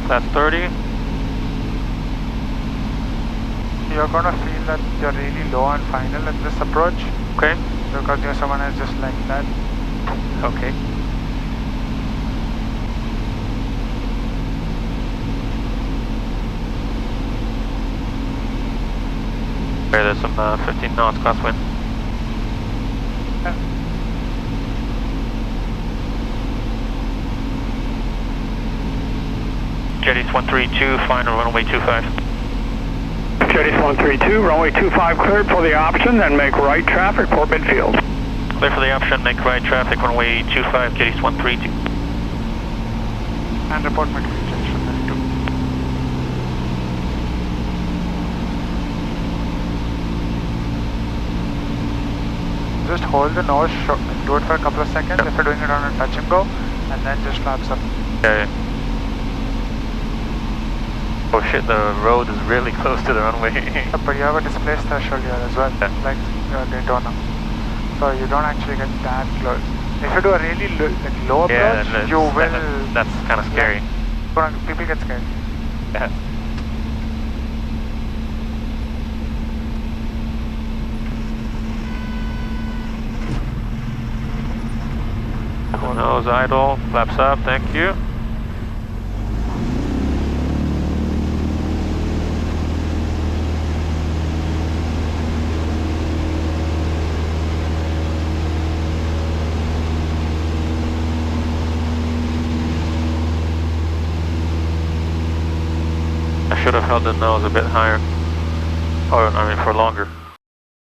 That's 30. You're gonna feel that you're really low on final at this approach. Okay. Because your someone is just like that. Okay. Okay, there's some 15 knots crosswind. Yeah. Jetties 132, final runway 25. Jetties 132, runway 25 cleared for the option, then make right traffic for midfield. Clear for the option, make right traffic, runway 25, Jetties 132. And report midfield junction there too. Just hold the nose, do it for a couple of seconds if you're doing it on a touch and go, and then just flaps up. Okay. Oh shit, the road is really close to the runway. But you have a displaced threshold here as well, Yeah. like Daytona. So you don't actually get that close. If you do a really low approach, you will... That's kind of scary. Yeah, people get scared. Yeah. Nose idle, flaps up, thank you. I should have held the nose a bit higher, or I mean for longer.